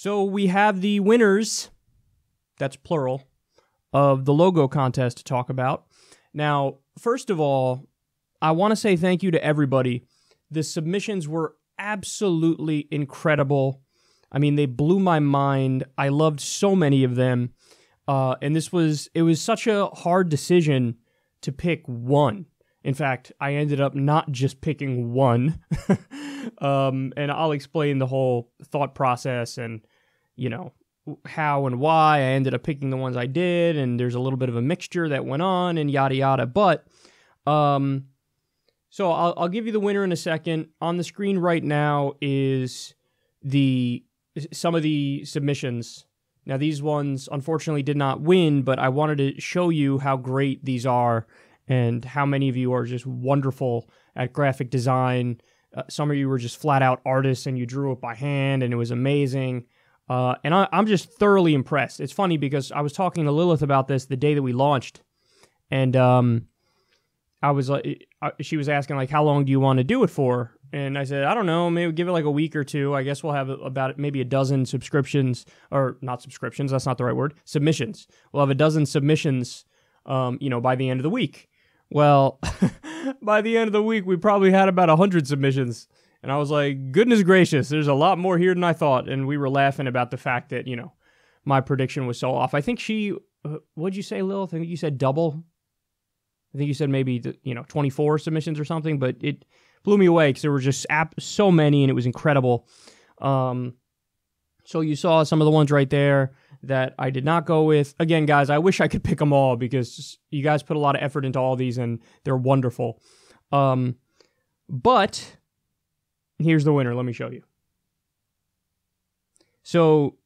So we have the winners, that's plural, of the logo contest to talk about. Now, first of all, I want to say thank you to everybody. The submissions were absolutely incredible. I mean, they blew my mind. I loved so many of them. And it was such a hard decision to pick one. In fact, I ended up not just picking one. And I'll explain the whole thought process and, how and why I ended up picking the ones I did. And there's a little bit of a mixture that went on and yada yada. But, so I'll give you the winner in a second. On the screen right now is some of the submissions. Now, these ones, unfortunately, did not win, but I wanted to show you how great these are and how many of you are just wonderful at graphic design. Some of you were just flat-out artists, and you drew it by hand, and it was amazing. And I'm just thoroughly impressed. It's funny because I was talking to Lilith about this the day that we launched, and I was she was asking, like, how long do you want to do it for? And I said, I don't know, maybe give it like a week or two. I guess we'll have about maybe a dozen subscriptions, or not subscriptions, that's not the right word, submissions. We'll have a dozen submissions, by the end of the week. Well, by the end of the week, we probably had about 100 submissions. And I was like, goodness gracious, there's a lot more here than I thought. And we were laughing about the fact that, my prediction was so off. I think what'd you say, Lilith? I think you said double. I think you said maybe, 24 submissions or something, but it blew me away because there were just so many and it was incredible. So you saw some of the ones right there that I did not go with. Again, guys, I wish I could pick them all because you guys put a lot of effort into all these and they're wonderful. But here's the winner. Let me show you. So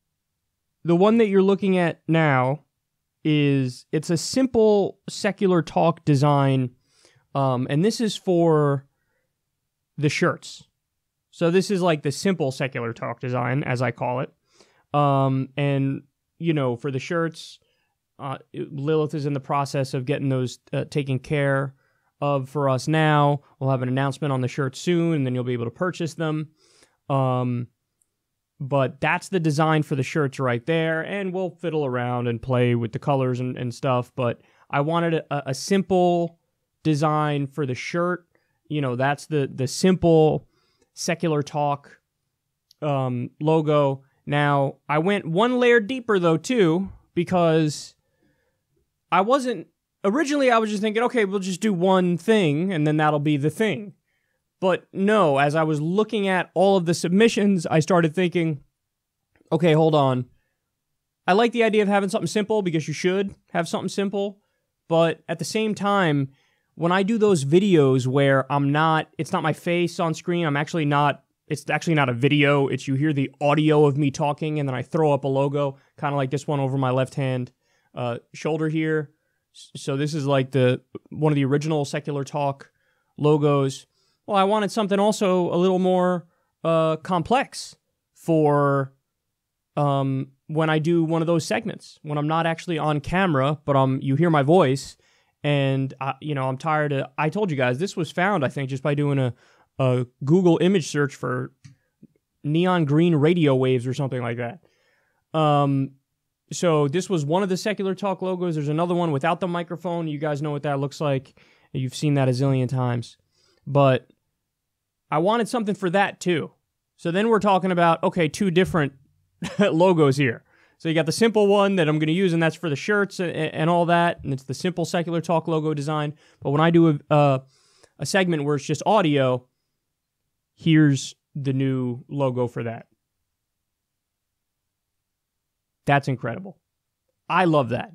the one that you're looking at now it's a simple secular talk design. And this is for the shirts. So this is like the simple secular talk design, as I call it. And, for the shirts, Lilith is in the process of getting those taken care of for us now. We'll have an announcement on the shirts soon, and then you'll be able to purchase them. But that's the design for the shirts right there, and we'll fiddle around and play with the colors and stuff. But I wanted a simple design for the shirt. That's the simple secular talk logo. Now, I went one layer deeper, though, too, because originally I was just thinking, okay, we'll just do one thing, and then that'll be the thing. But no, as I was looking at all of the submissions, I started thinking, okay, hold on. I like the idea of having something simple because you should have something simple, but at the same time, when I do those videos where it's not my face on screen, it's actually not a video, it's you hear the audio of me talking and then I throw up a logo, kind of like this one over my left hand shoulder here. So this is like one of the original Secular Talk logos. Well, I wanted something also a little more complex for when I do one of those segments, when I'm not actually on camera, but you hear my voice. And, I'm tired I told you guys, this was found, I think, just by doing a Google image search for neon green radio waves or something like that. So this was one of the Secular Talk logos. There's another one without the microphone. You guys know what that looks like. You've seen that a zillion times. But I wanted something for that, too. So then we're talking about, okay, two different logos here. So you got the simple one that I'm going to use, and that's for the shirts and all that, and it's the simple Secular Talk logo design. But when I do a segment where it's just audio, here's the new logo for that. That's incredible. I love that.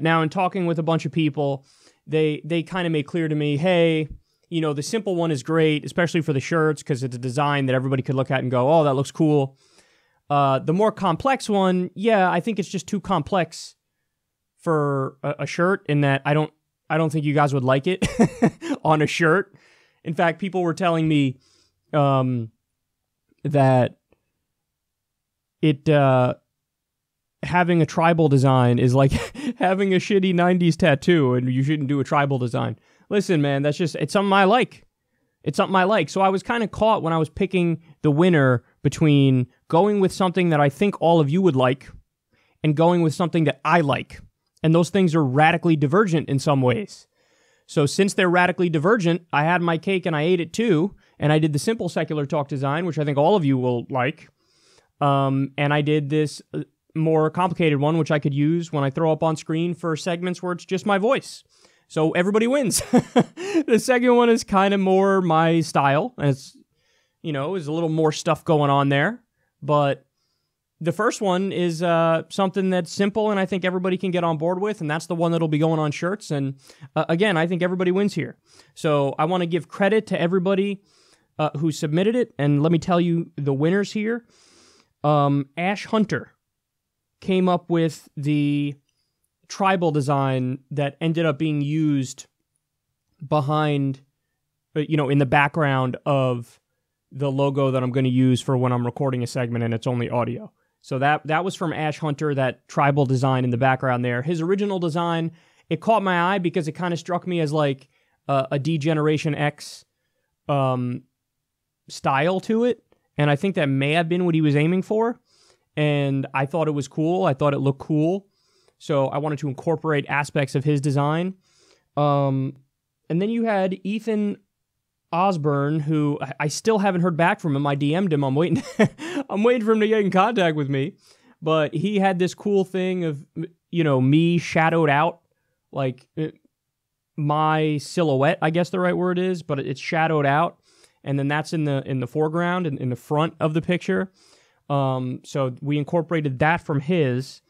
Now, in talking with a bunch of people, they kind of made clear to me, hey, the simple one is great, especially for the shirts, because it's a design that everybody could look at and go, oh, that looks cool. The more complex one, yeah, I think it's just too complex for a shirt in that I don't think you guys would like it on a shirt. In fact, people were telling me that having a tribal design is like having a shitty 90s tattoo and you shouldn't do a tribal design. Listen, man, it's something I like. So I was kind of caught when I was picking the winner between going with something that I think all of you would like, and going with something that I like. And those things are radically divergent in some ways. So since they're radically divergent, I had my cake and I ate it too, and I did the simple secular talk design, which I think all of you will like. And I did this more complicated one, which I could use when I throw up on screen for segments where it's just my voice. So everybody wins. The second one is kind of more my style, and it's, there's a little more stuff going on there. But the first one is something that's simple and I think everybody can get on board with, and that's the one that'll be going on shirts. And again, I think everybody wins here. So I want to give credit to everybody who submitted it, and let me tell you the winners here. Ash Hunter came up with the tribal design that ended up being used behind, in the background of the logo that I'm going to use for when I'm recording a segment and it's only audio. So that was from Ash Hunter, that tribal design in the background there. His original design, it caught my eye because it kind of struck me as like a D-Generation X style to it. And I think that may have been what he was aiming for. And I thought it was cool. I thought it looked cool. So I wanted to incorporate aspects of his design. And then you had Ethan Osborne, who I still haven't heard back from him. I DM'd him. I'm waiting. I'm waiting for him to get in contact with me. But he had this cool thing of, me shadowed out, like my silhouette, I guess the right word is, but it's shadowed out. And then that's in the foreground and in the front of the picture. So we incorporated that from his.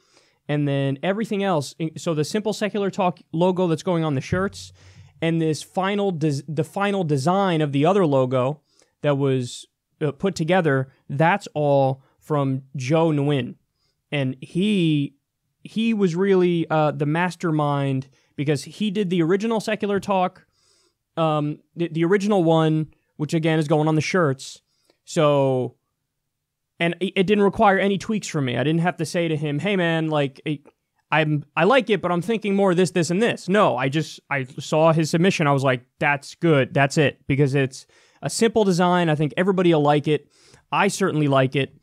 And then everything else, so the Simple Secular Talk logo that's going on the shirts, and this the final design of the other logo that was put together, that's all from Joe Nguyen. And he was really the mastermind, because he did the original Secular Talk, the original one, which again is going on the shirts. So, and it didn't require any tweaks from me. I didn't have to say to him, hey man, like, I like it, but I'm thinking more this, and this. No, I saw his submission. I was like, that's good. That's it. Because it's a simple design. I think everybody will like it. I certainly like it.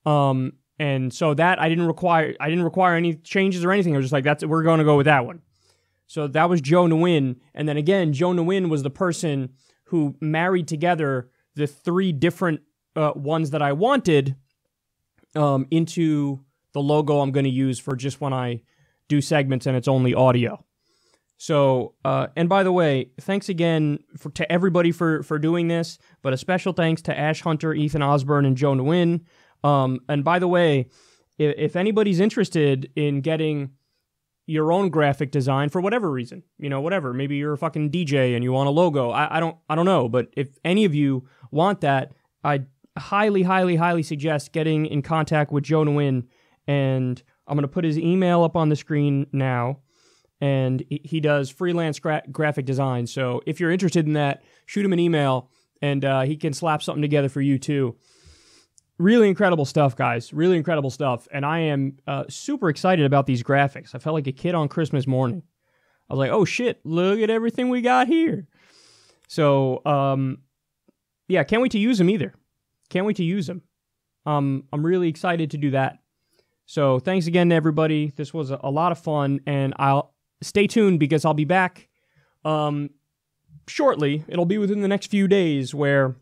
And so that I didn't require any changes or anything. I was just like, we're going to go with that one. So that was Joe Nguyen. And then again, Joe Nguyen was the person who married together the three different ones that I wanted into the logo I'm going to use for just when I do segments and it's only audio. So, and by the way, thanks again to everybody for doing this, but a special thanks to Ash Hunter, Ethan Osborne, and Joe Nguyen. And by the way, if anybody's interested in getting your own graphic design for whatever reason, whatever, maybe you're a fucking DJ and you want a logo, I don't know, but if any of you want that, I highly, highly, highly suggest getting in contact with Joe Nguyen, and I'm going to put his email up on the screen now, and he does freelance graphic design. So if you're interested in that, shoot him an email, and he can slap something together for you too. Really incredible stuff, guys. Really incredible stuff. And I am super excited about these graphics. I felt like a kid on Christmas morning. I was like, oh shit, look at everything we got here. So, yeah, can't wait to use them either. Can't wait to use them. I'm really excited to do that. So thanks again to everybody. This was a lot of fun, and I'll stay tuned because I'll be back shortly. It'll be within the next few days where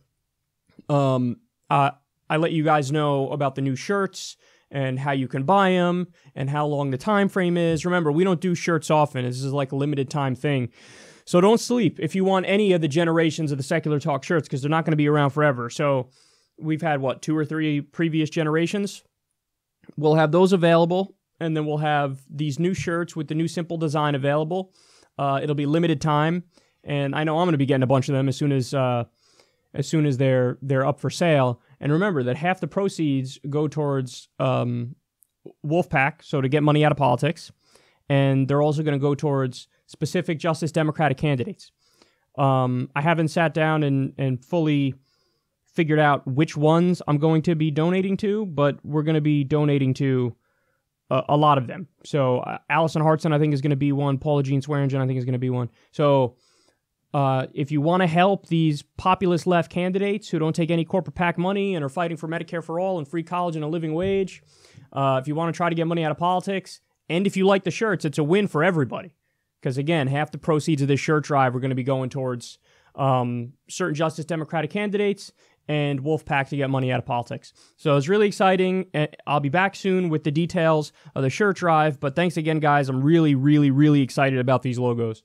I let you guys know about the new shirts and how you can buy them and how long the time frame is. Remember, we don't do shirts often. This is like a limited time thing. So don't sleep if you want any of the generations of the Secular Talk shirts, because they're not going to be around forever. So we've had, 2 or 3 previous generations. We'll have those available, and then we'll have these new shirts with the new simple design available. It'll be limited time, and I know I'm going to be getting a bunch of them as soon as they're up for sale. And remember that half the proceeds go towards Wolfpack, so to get money out of politics, and they're also going to go towards specific Justice Democratic candidates. I haven't sat down and fully figured out which ones I'm going to be donating to, but we're going to be donating to a lot of them. So Allison Hartson, I think, is going to be one. Paula Jean Swearingen, I think, is going to be one. So If you want to help these populist left candidates who don't take any corporate PAC money and are fighting for Medicare for all and free college and a living wage, if you want to try to get money out of politics, and if you like the shirts, it's a win for everybody. Because again, half the proceeds of this shirt drive are going to be going towards certain Justice Democratic candidates and Wolfpack to get money out of politics. So it's really exciting. I'll be back soon with the details of the shirt drive. But thanks again, guys. I'm really, really, really excited about these logos.